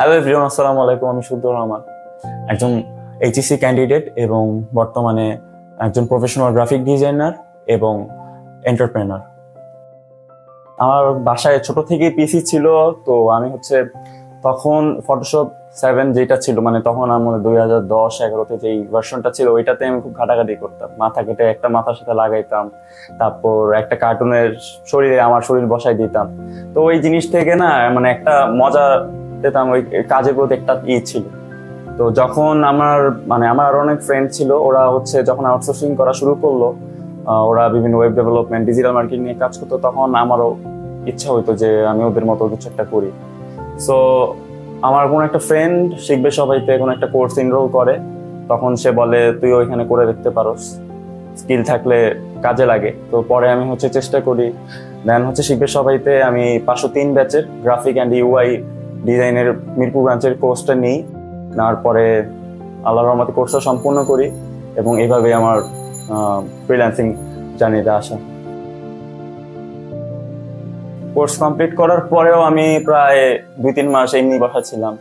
Hello everyone, আসসালামু আলাইকুম। আমি শুদ্ধর রহমান, একজন এইচএসসি ক্যান্ডিডেট এবং বর্তমানে একজন প্রফেশনাল গ্রাফিক ডিজাইনার এবং এন্টারপ্রেনার। আমার বাসায় ছোট থেকেই পিসি ছিল, তো আমি তখন ফটোশপ 7 যেটা ছিল, মানে তখন আমাদের 2010-11-তে যেই ভার্সনটা ছিল ওইটাতে আমি খুব ঘাটাঘাটি করতাম। মাথা কেটে একটা মাথার সাথে লাগাইতাম, তারপর একটা কার্টুনের শরীরে আমার শরীর বসাই দিতাম। তো ওই জিনিস থেকে না মানে একটা মজা পেতাম, ওই কাজের প্রতি একটা ছিল। তো যখন আমার আরো অনেক ফ্রেন্ড ছিল, ওরা যখন আউটসোর্সিং করা শুরু করলো, ওরা বিভিন্ন ওয়েব ডেভেলপমেন্ট, ডিজিটাল মার্কেটিং নিয়ে কাজ করতো, তখন আমারও ইচ্ছা হইতো যে আমি ওদের মতো কিছু একটা করি। সো আমার কোনো একটা ফ্রেন্ড শিখবে সবাইতে কোনো একটা কোর্স এনরোল করে, তখন সে বলে তুই ওইখানে করে দেখতে পারোস, স্কিল থাকলে কাজে লাগে। তো পরে আমি চেষ্টা করি, দেন শিখবে সবাইতে আমি 503 ব্যাচের গ্রাফিক অ্যান্ড ইউআই ডিজাইনের মিরপুর ব্রাঞ্চের কোর্সটা নিই। নেওয়ার পরে আল্লাহর রহমতে কোর্সটা সম্পূর্ণ করি এবং এইভাবে আমার ফ্রিল্যান্সিং জার্নিতে আসা। কোর্স কমপ্লিট করার পরেও আমি প্রায় 2-3 মাস এমনি বসা ছিলাম।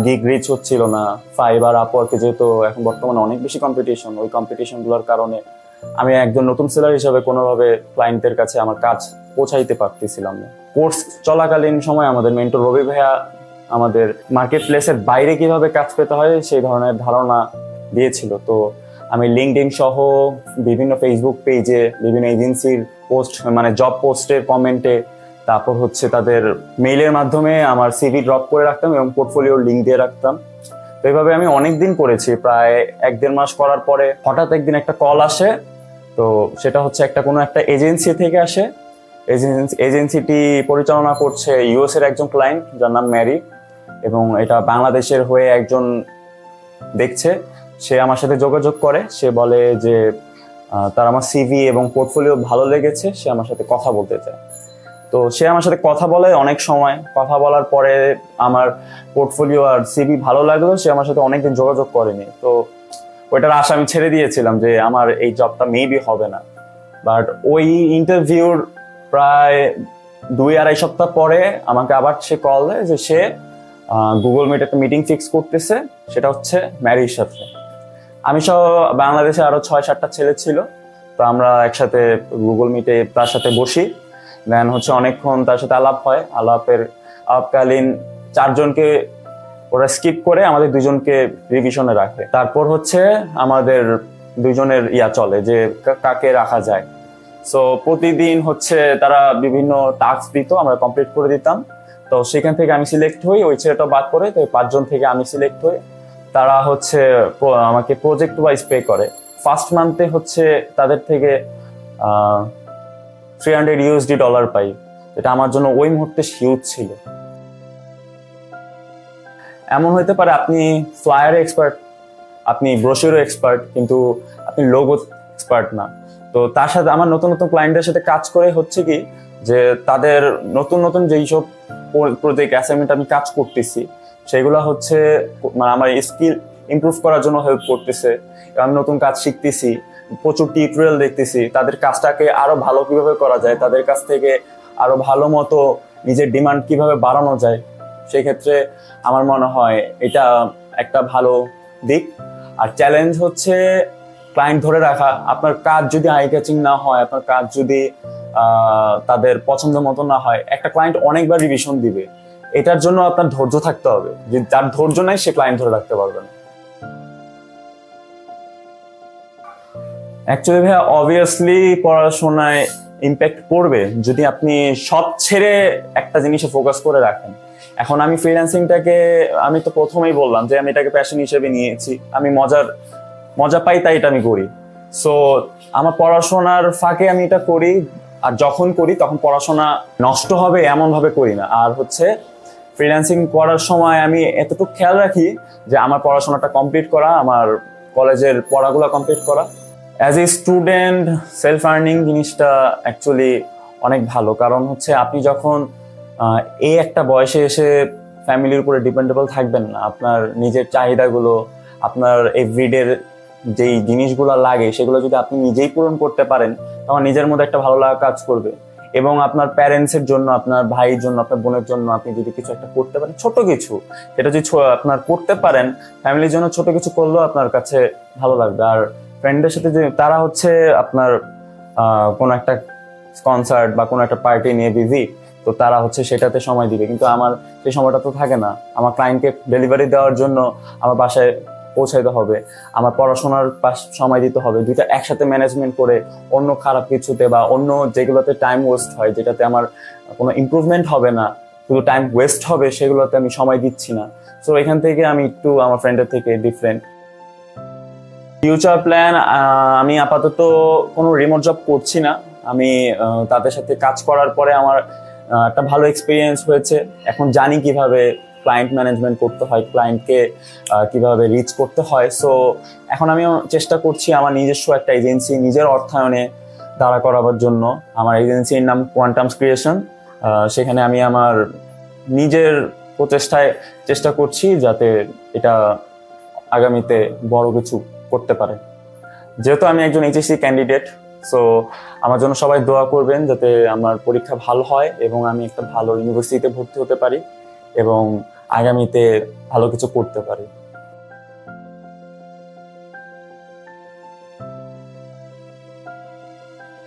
গিগ রিচ হচ্ছিল না। ফাইবার, আপওয়ার্কে যেহেতু এখন বর্তমানে অনেক বেশি কম্পিটিশন, ওই কম্পিটিশনগুলোর কারণে আমি একজন নতুন সেলার হিসাবে কোনোভাবে ক্লায়েন্টের কাছে আমার কাজ পৌঁছাইতে পারতেছিলাম না। কোর্স চলাকালীন সময় আমাদের মেন্টর রবি ভাইয়া আমাদের মার্কেট প্লেসের বাইরে কিভাবে কাজ পেতে হয় সেই ধরনের ধারণা দিয়েছিল। তো আমি লিঙ্কডইন সহ বিভিন্ন ফেসবুক পেজে, বিভিন্ন এজেন্সির পোস্ট, মানে জব পোস্টের কমেন্টে, তারপর তাদের মেইলের মাধ্যমে আমার সিভি ড্রপ করে রাখতাম এবং পোর্টফোলিওর লিঙ্ক দিয়ে রাখতাম। তো এইভাবে আমি অনেকদিন করেছি, প্রায় 1-1.5 মাস করার পরে হঠাৎ একদিন একটা কল আসে। তো সেটা কোনো একটা এজেন্সি থেকে আসে। এজেন্সিটি পরিচালনা করছে ইউএস এর একজন ক্লায়েন্ট যার নাম ম্যারি, এবং এটা বাংলাদেশের হয়ে একজন দেখছে। সে আমার সাথে যোগাযোগ করে, সে বলে যে তার আমার সিভি এবং পোর্টফোলিও ভালো লেগেছে, সে আমার সাথে কথা বলতে চায়। তো সে আমার সাথে কথা বলে, অনেক সময় কথা বলার পরে আমার পোর্টফোলিও আর সিভি ভালো লাগলো, সে আমার সাথে অনেকদিন যোগাযোগ করেনি। তো ওইটার আশা আমি ছেড়ে দিয়েছিলাম যে আমার এই জবটা মেবি হবে না। বাট ওই ইন্টারভিউর প্রায় 2-2.5 সপ্তাহ পরে আমাকে আবার সে কল দেয় যে সে গুগল মিট একটা মিটিং ফিক্স করতেছে, সেটা ম্যারির সাথে। আমি সহ বাংলাদেশে আরো 6-7টা ছেলে ছিল। তো আমরা একসাথে গুগল মিটে তার সাথে বসি, দেন অনেকক্ষণ তার সাথে আলাপ হয়। আলাপকালীন 4 জনকে ওরা স্কিপ করে আমাদের 2 জনকে রিভিশনে রাখে। তারপর আমাদের 2 জনের চলে যে কাকে রাখা যায়। সো প্রতিদিন তারা বিভিন্ন টাস্ক দিত, আমরা কমপ্লিট করে দিতাম। তো সেখান থেকে আমি সিলেক্ট হই, ওই ছেলেটা বাদ করে, তো 5 জন থেকে আমি সিলেক্ট হই। তারা আমাকে প্রজেক্ট ওয়াইজ পে করে। ফার্স্ট মান্থে তাদের থেকে $300 পাই, যেটা আমার জন্য ওই মুহূর্তে হিউজ ছিল। এমন হইতে পারে আপনি ফ্লায়ারে এক্সপার্ট, আপনি ব্রোশিউরে এক্সপার্ট, কিন্তু আপনি লোগো এক্সপার্ট না। তো তার সাথে আমার নতুন নতুন ক্লায়েন্টের সাথে কাজ করে কি যে তাদের নতুন নতুন যেই সব প্রজেক্ট অ্যাসাইনমেন্ট আমি কাজ করতেছি, সেগুলো মানে আমার স্কিল ইমপ্রুভ করার জন্য হেল্প করতেছে। আমি নতুন কাজ শিখতেছি, প্রচুর টিউটোরিয়াল দেখতেছি, তাদের কাজটাকে আরো ভালো কিভাবে করা যায়, তাদের কাছ থেকে আরো ভালো মতো নিজের ডিমান্ড কিভাবে বাড়ানো যায়। সেই ক্ষেত্রে আমার মনে হয় এটা একটা ভালো দিক। আর চ্যালেঞ্জ ক্লায়েন্ট ধরে রাখা। আপনার কাজ যদি আই ক্যাচিং না হয়, আপনার কাজ যদি তাদের পছন্দ মতো না হয়, একটা ক্লায়েন্ট অনেকবার রিভিশন দিবে। এটার জন্য আপনার ধৈর্য থাকতে হবে। যে যার ধৈর্য নাই সে ক্লায়েন্ট ধরে রাখতে পারবে না। অ্যাকচুয়ালি ভাইয়া, অবভিয়াসলি পড়াশোনায় ইম্প্যাক্ট পড়বে যদি আপনি সব ছেড়ে একটা জিনিসে ফোকাস করে রাখেন। এখন আমি ফ্রিল্যান্সিংটাকে, আমি তো প্রথমেই বললাম যে আমি এটাকে প্যাশন হিসেবে নিয়েছি, আমি মজা পাই তাই এটা আমি করি। সো আমার পড়াশোনার ফাঁকে আমি এটা করি, আর যখন করি তখন পড়াশোনা নষ্ট হবে এমন ভাবে করি না। আর ফ্রিল্যান্সিং করার সময় আমি এতটুকু খেয়াল রাখি যে আমার পড়াশোনাটা কমপ্লিট করা, আমার কলেজের পড়াগুলো কমপ্লিট করা। As a student self earning জিনিসটা অ্যাকচুয়ালি অনেক ভালো, কারণ আপনি যখন এই একটা বয়সে এসে ফ্যামিলির উপরে ডিপেন্ডেবল থাকবেন না, আপনার নিজের চাহিদাগুলো, আপনার এভরিডের যেই জিনিসগুলো লাগে সেগুলো যদি আপনি নিজেই পূরণ করতে পারেন, তখন নিজের মধ্যে একটা ভালো লাগা কাজ করবে। এবং আপনার প্যারেন্টসের জন্য, আপনার ভাইয়ের জন্য, আপনার বোনের জন্য আপনি যদি কিছু একটা করতে পারেন, ছোট কিছু, সেটা যদি আপনার করতে পারেন, ফ্যামিলির জন্য ছোট কিছু করলেও আপনার কাছে ভালো লাগবে। আর ফ্রেন্ডদের সাথে যে তারা হচ্ছে আপনার কোনো একটা কনসার্ট বা কোনো একটা পার্টি নিয়ে বিজি, তো তারা হচ্ছে সেটাতে সময় দিবে, কিন্তু আমার সেই সময়টা তো থাকে না। আমার ক্লায়েন্টকে ডেলিভারি দেওয়ার জন্য আমার বাসায় পৌঁছাইতে হবে, আমার পড়াশোনার সময় দিতে হবে, দুইটা একসাথে ম্যানেজমেন্ট করে অন্য খারাপ কিছুতে বা অন্য যেগুলোতে টাইম ওয়েস্ট হয়, যেটাতে আমার কোনো ইমপ্রুভমেন্ট হবে না, শুধু টাইম ওয়েস্ট হবে, সেগুলোতে আমি সময় দিচ্ছি না। সো এখান থেকে আমি একটু আমার ফ্রেন্ডের থেকে ডিফারেন্ট। ফিউচার প্ল্যান, আমি আপাতত কোনো রিমোট জব করছি না। আমি তাদের সাথে কাজ করার পরে আমার একটা ভালো এক্সপিরিয়েন্স হয়েছে। এখন জানি কিভাবে ক্লায়েন্ট ম্যানেজমেন্ট করতে হয়, ক্লায়েন্টকে কিভাবে রিচ করতে হয়। সো এখন আমিও চেষ্টা করছি আমার নিজস্ব একটা এজেন্সি নিজের অর্থায়নে দাঁড়া করাবার জন্য। আমার এজেন্সির নাম কোয়ান্টামস ক্রিয়েশন। সেখানে আমি আমার নিজের প্রচেষ্টায় চেষ্টা করছি যাতে এটা আগামীতে বড় কিছু করতে পারে। যেহেতু আমি একজন এইচএসসি ক্যান্ডিডেট, সো আমার জন্য সবাই দোয়া করবেন যাতে আমার পরীক্ষা ভালো হয় এবং আমি একটা ভালো ইউনিভার্সিটিতে ভর্তি হতে পারি এবং আগামীতে ভালো কিছু করতে পারি।